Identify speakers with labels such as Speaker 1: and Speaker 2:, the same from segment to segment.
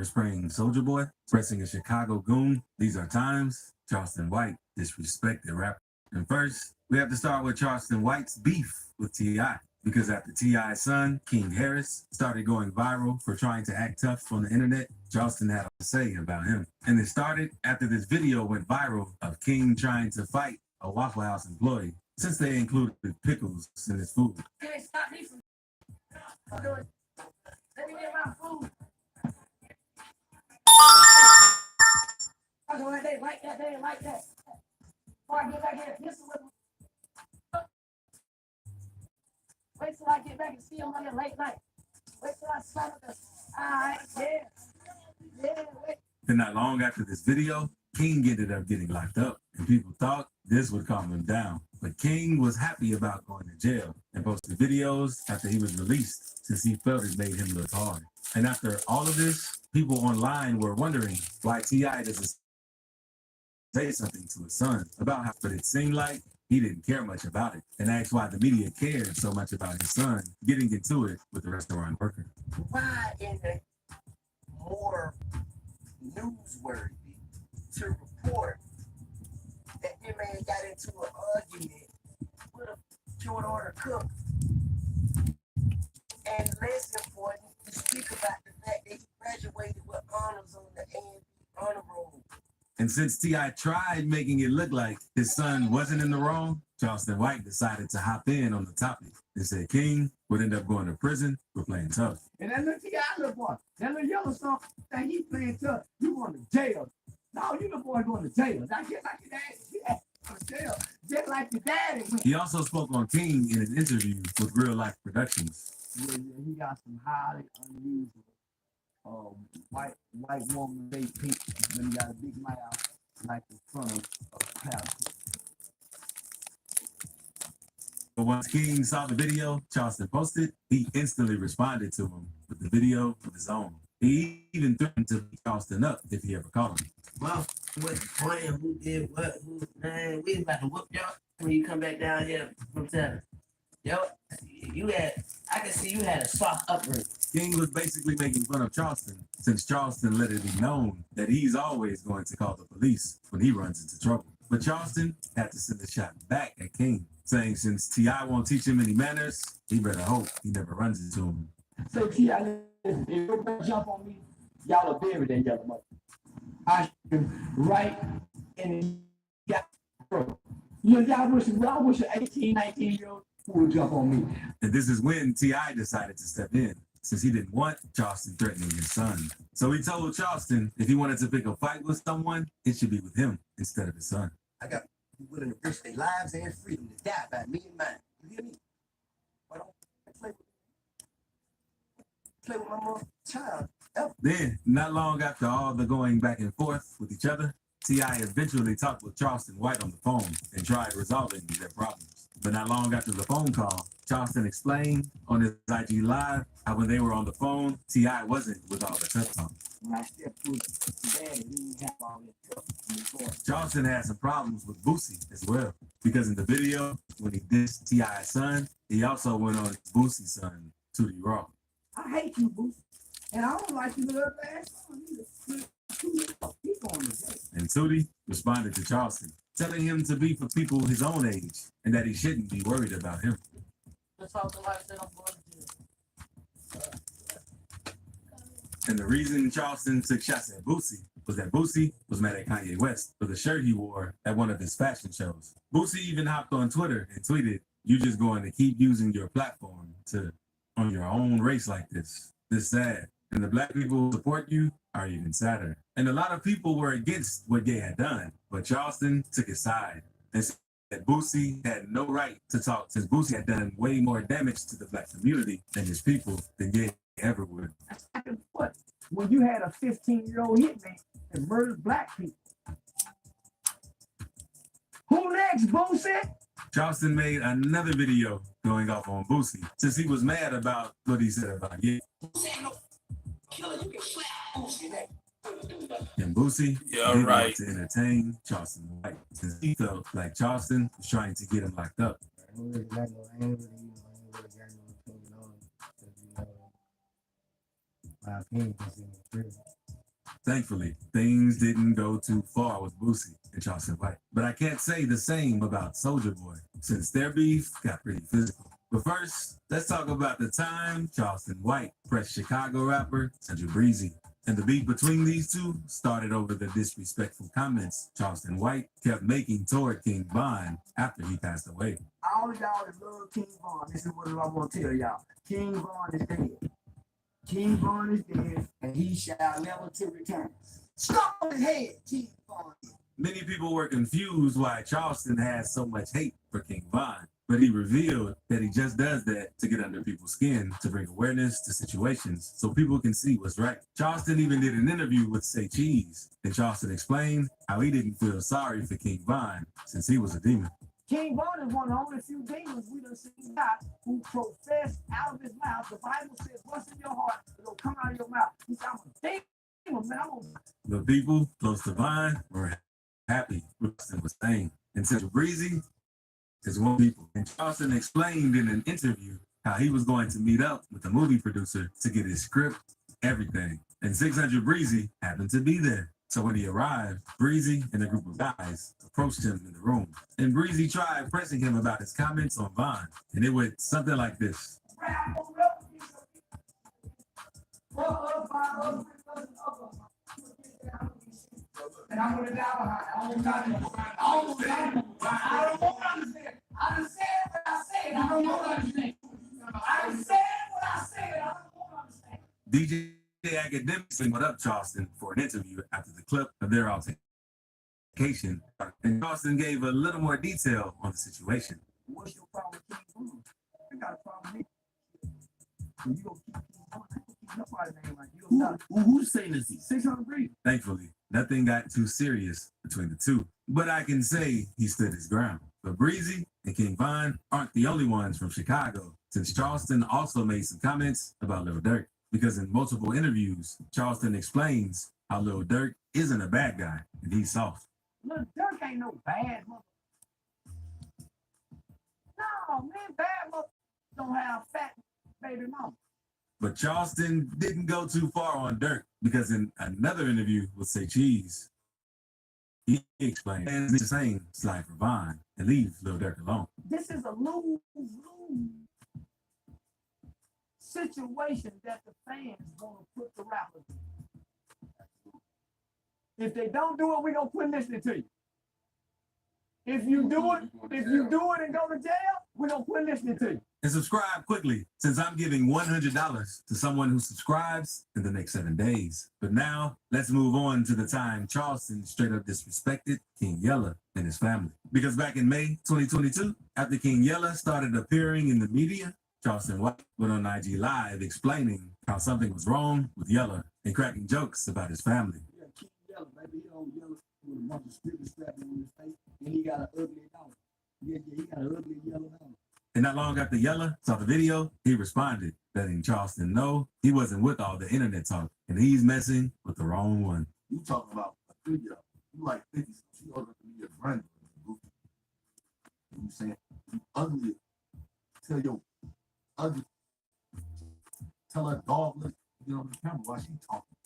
Speaker 1: pepper spraying Soldier Boy, pressing a Chicago goon. These are times Charleston White disrespected rapper. And first, we have to start with Charleston White's beef with T.I. Because after T.I.'s son, King Harris, started going viral for trying to act tough on the internet, Charleston had to say about him. And it started after this video went viral of King trying to fight a Waffle House employee since they included pickles in his food.
Speaker 2: Can't stop me from doing. Let me get my food. They like that. They like that. Before I get back here, pistol with them. Wait till I get back and see him on the late night. Wait till I slap with the. Alright, yeah, wait.
Speaker 1: And not long after this video, King ended up getting locked up, and people thought this would calm him down. But King was happy about going to jail and posted videos after he was released since he felt it made him look hard. And after all of this, people online were wondering why T.I. doesn't say something to his son about how, but it seemed like he didn't care much about it, and asked why the media cared so much about his son getting into it with the restaurant worker.
Speaker 3: Why isn't it more newsworthy to report that your man got into an argument with a short order cook? And less important, to speak about the fact that he graduated with honors on the A&B honor roll.
Speaker 1: And since T.I. tried making it look like his son wasn't in the wrong, Charleston White decided to hop in on the topic and said King would end up going to prison for playing tough.
Speaker 2: And that little T.I. little boy, that little yellow song, that he playing tough, you going to jail. No, you little boy going to jail. Not just like your dad, jail. Just like your daddy.
Speaker 1: He also spoke on King in an interview with Real Life Productions.
Speaker 2: Yeah, he got some highly unusual white woman made pictures. Then he got a big mouth like the front of a palace.
Speaker 1: But once King saw the video Charleston posted, he instantly responded to him with the video of his own. He even threatened to beat Charleston up if he ever caught him.
Speaker 3: Well, what's playing? Who did what? Man, we about to whoop y'all when you come back down here from Texas. Yo, I can see you had a soft upbringing.
Speaker 1: King was basically making fun of Charleston, since Charleston let it be known that he's always going to call the police when he runs into trouble. But Charleston had to send a shot back at King, saying since T.I. won't teach him any manners, he better hope he never runs into him.
Speaker 2: So T.I., if you jump on me, y'all are buried that yellow mother. I shoot him right in the throat. You know, y'all wish an 18, 19-year-old would jump on me.
Speaker 1: And this is when T.I. decided to step in, since he didn't want Charleston threatening his son. So he told Charleston if he wanted to pick a fight with someone, it should be with him instead of his son.
Speaker 3: I got people willing to risk their lives and freedom to die by me and mine. You hear me? Why don't play with my mother child?
Speaker 1: Then, not long after all the going back and forth with each other, T.I. eventually talked with Charleston White on the phone and tried resolving their problems. But not long after the phone call, Charleston explained on his IG Live how when they were on the phone, T.I. wasn't with all the tough talk.
Speaker 2: When I stepped through Daddy, he didn't have all that tough.
Speaker 1: Charleston had some problems with Boosie as well, because in the video, when he dissed T.I.'s son, he also went on Boosie's son, Tootie Raw.
Speaker 2: I hate you, Boosie. And I don't like you little ass son either. He's going to jail.
Speaker 1: And Tootie responded to Charleston, telling him to be for people his own age and that he shouldn't be worried about him.
Speaker 2: That's all the life that I'm going to do.
Speaker 1: And the reason Charleston took shots at Boosie was that Boosie was mad at Kanye West for the shirt he wore at one of his fashion shows. Boosie even hopped on Twitter and tweeted, "You just going to keep using your platform to on your own race like this. This sad. And the black people who support you are even sadder." And a lot of people were against what Ye had done, but Charleston took his side and said that Boosie had no right to talk since Boosie had done way more damage to the black community and his people than Ye ever would.
Speaker 2: What? When you had a 15-year-old hitman that murdered black people. Who next, Boosie?
Speaker 1: Charleston made another video going off on Boosie since he was mad about what he said about Ye. And Boosie didn't want to entertain Charleston White since he felt like Charleston was trying to get him locked up.
Speaker 2: My opinion is in the prison.
Speaker 1: Thankfully, things didn't go too far with Boosie and Charleston White. But I can't say the same about Soulja Boy, since their beef got pretty physical. But first, let's talk about the time Charleston White pressed Chicago rapper Andrew Breezy. And the beef between these two started over the disrespectful comments Charleston White kept making toward King Von after he passed away.
Speaker 2: All of y'all that love King Von, this is what I want to tell y'all. King Von is dead. King Von is dead, and he shall never to return. Stop on his head, King Von.
Speaker 1: Many people were confused why Charleston had so much hate for King Von, but he revealed that he just does that to get under people's skin, to bring awareness to situations so people can see what's right. Charleston even did an interview with Say Cheese, and Charleston explained how he didn't feel sorry for King Von since he was a demon.
Speaker 2: King Von is one of the only few demons we done seen God who professed out of his mouth. The Bible says, what's in your heart, it'll come out of your mouth. He said, I'm a demon, man.
Speaker 1: The people close to Von were happy with what Charleston was saying. And Central Breezy is one people. And Charleston explained in an interview how he was going to meet up with the movie producer to get his script, everything. And 600 Breezy happened to be there. So when he arrived, Breezy and a group of guys approached him in the room. And Breezy tried pressing him about his comments on Von. And it went something like this.
Speaker 2: And I'm gonna die behind. I don't want to understand. I done said what I said. I don't want to understand. I done said what I said. I don't want to understand.
Speaker 1: DJ Academics went up Charleston for an interview after the clip of their altercation, and Charleston gave a little more detail on the situation.
Speaker 2: What's your problem with King Von? I got a problem with you. You gonna keep King Von? I can keep nobody's name like you.
Speaker 3: Who's saying this?
Speaker 2: 600 Breezy.
Speaker 1: Thankfully, nothing got too serious between the two, but I can say he stood his ground. But Breezy and King Von aren't the only ones from Chicago, since Charleston also made some comments about Lil Durk. Because in multiple interviews, Charleston explains how Lil Durk isn't a bad guy and he's soft.
Speaker 2: Lil Durk ain't no bad mother. No, man, bad mother don't have fat baby mama.
Speaker 1: But Charleston didn't go too far on Durk, because in another interview with Say Cheese, he explained it's the same slide for Von and leave Lil Durk alone.
Speaker 2: This is a lose-lose situation that the fans want to put the rappers in. If they don't do it, we're gonna quit listening to you. If you do it and go to jail, we're gonna quit listening to you.
Speaker 1: And subscribe quickly, since I'm giving $100 to someone who subscribes in the next 7 days. But now, let's move on to the time Charleston straight up disrespected King Yella and his family. Because back in May 2022, after King Yella started appearing in the media, Charleston White went on IG Live explaining how something was wrong with Yella and cracking jokes about his family.
Speaker 2: Yeah, King Yella, baby, he don't yell with a bunch of stickers strapped on his face, and he got an ugly dog. Yeah, he got an ugly yellow dog.
Speaker 1: And not long after Yella saw the video, he responded, letting Charleston know he wasn't with all the internet talk, and he's messing with the wrong one.
Speaker 3: You talking about a 3-year-old. You like 50, so she older than your granddaughter. You know what I'm saying? You ugly. Tell your ugly. Tell her dog, look, get on the camera while she talking.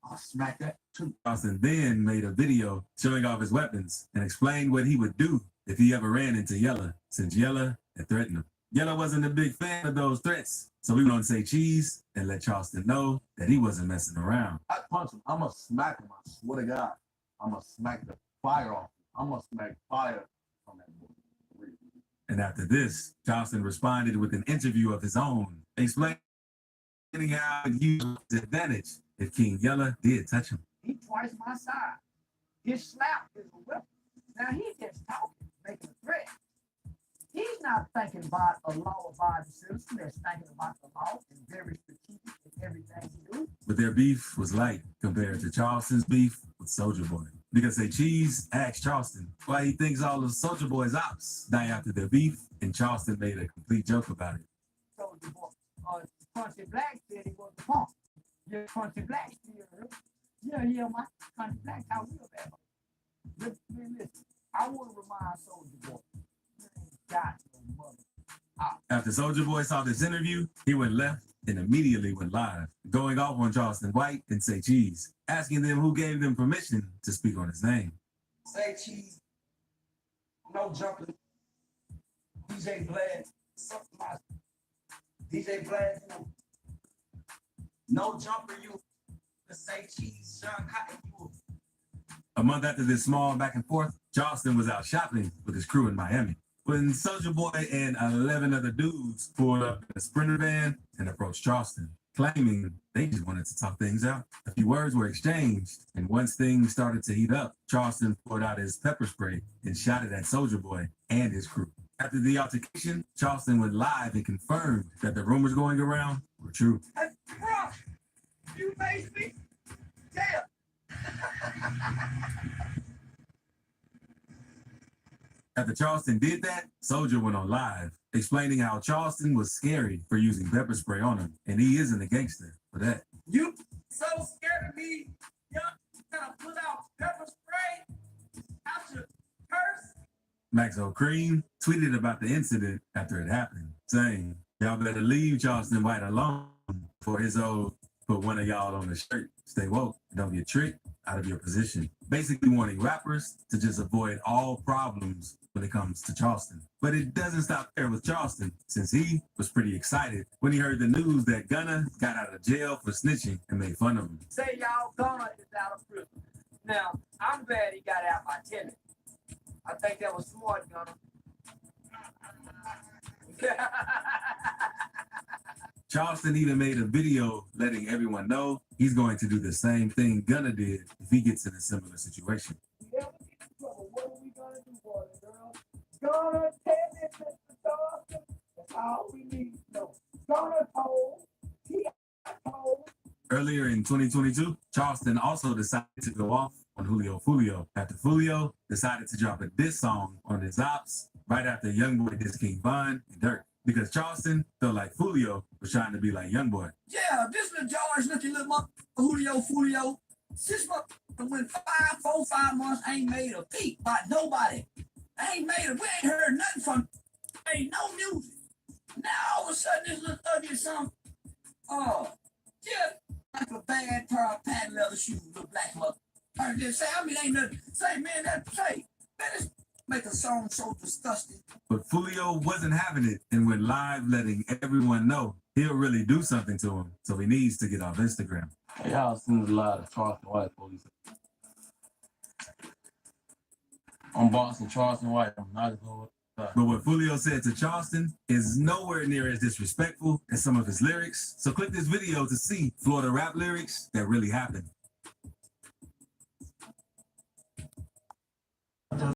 Speaker 3: I'll smack that too.
Speaker 1: Charleston then made a video showing off his weapons and explained what he would do if he ever ran into Yella, since Yella had threatened him. Yella wasn't a big fan of those threats, so we went on to Say Cheese and let Charleston know that he wasn't messing around.
Speaker 3: I punch him. I'm going to smack him. I swear to God. I'm going to smack the fire off. I'm going to smack fire on that boy.
Speaker 1: And after this, Charleston responded with an interview of his own, explaining how he used his advantage if King Yella did touch him.
Speaker 2: He twice my size. His slap is a weapon. Now he's just talking, making a threat. He's not thinking about a law-abiding citizen that's thinking about the law and very strategic in everything he do.
Speaker 1: But their beef was light compared to Charleston's beef with Soulja Boy. Because Say Cheese asked Charleston why he thinks all of Soulja Boy's ops die after their beef, and Charleston made a complete joke about it.
Speaker 2: Soulja Boy, Country Black said he was the punk. Yeah, Country Black still, yeah, my Country Black, how real bad. Listen, I want to remind Soulja Boy, you ain't got no mother.
Speaker 1: After Soulja Boy saw this interview, he went left and immediately went live, going off on Charleston White and Say Cheese, asking them who gave them permission to speak on his name.
Speaker 2: Say Cheese, no jumping. DJ Blast, DJ Blast, no jumper, you. Say Cheese, Sean Cotton, you.
Speaker 1: A month after this small back and forth, Charleston was out shopping with his crew in Miami when Soulja Boy and 11 other dudes pulled up in a Sprinter van and approached Charleston, claiming they just wanted to talk things out. A few words were exchanged, and once things started to heat up, Charleston pulled out his pepper spray and shot it at Soulja Boy and his crew. After the altercation, Charleston went live and confirmed that the rumors going around were true.
Speaker 2: Hey, bro, you made me? Yeah.
Speaker 1: After Charleston did that, Soulja went on live, explaining how Charleston was scary for using pepper spray on him, and he isn't a gangster for that.
Speaker 2: You so scared of me, young, gonna put out pepper spray out your purse?
Speaker 1: Maxo Cream tweeted about the incident after it happened, saying, "Y'all better leave Charleston White alone for his old put one of y'all on the shirt. Stay woke, don't get tricked out of your position." Basically wanting rappers to just avoid all problems when it comes to Charleston. But it doesn't stop there with Charleston, since he was pretty excited when he heard the news that Gunna got out of jail for snitching and made fun of him.
Speaker 2: Say y'all Gunna is out of prison. Now, I'm glad he got out by tenant. I think that was smart, Gunna.
Speaker 1: Charleston even made a video letting everyone know he's going to do the same thing Gunna did if he gets in a similar situation.
Speaker 2: What are we gonna do for it, girl? Gonna tell it, Mr. Charleston. That's all we need to know. Gonna told. He told.
Speaker 1: Earlier in 2022, Charleston also decided to go off on Julio after Julio decided to drop a diss song on his ops right after Youngboy dissed King Von and Dirk, because Charleston felt like Julio was trying to be like Youngboy.
Speaker 2: Yeah, this little George looking little Julio. This motherfucker went 5 months, ain't made a peep by nobody. We ain't heard nothing from, ain't no music. Now all of a sudden this little ugly something, just like a bad pair of patent leather shoes, little black mother. I just say, ain't nothing. Say, man, this make a song so disgusting.
Speaker 1: But Julio wasn't having it and went live letting everyone know he'll really do something to him, so he needs to get off Instagram.
Speaker 4: Hey, y'all seen a lot of Charleston White police. I'm bossing Charleston White. I'm not going.
Speaker 1: But what Julio said to Charleston is nowhere near as disrespectful as some of his lyrics. So click this video to see Florida rap lyrics that really happened.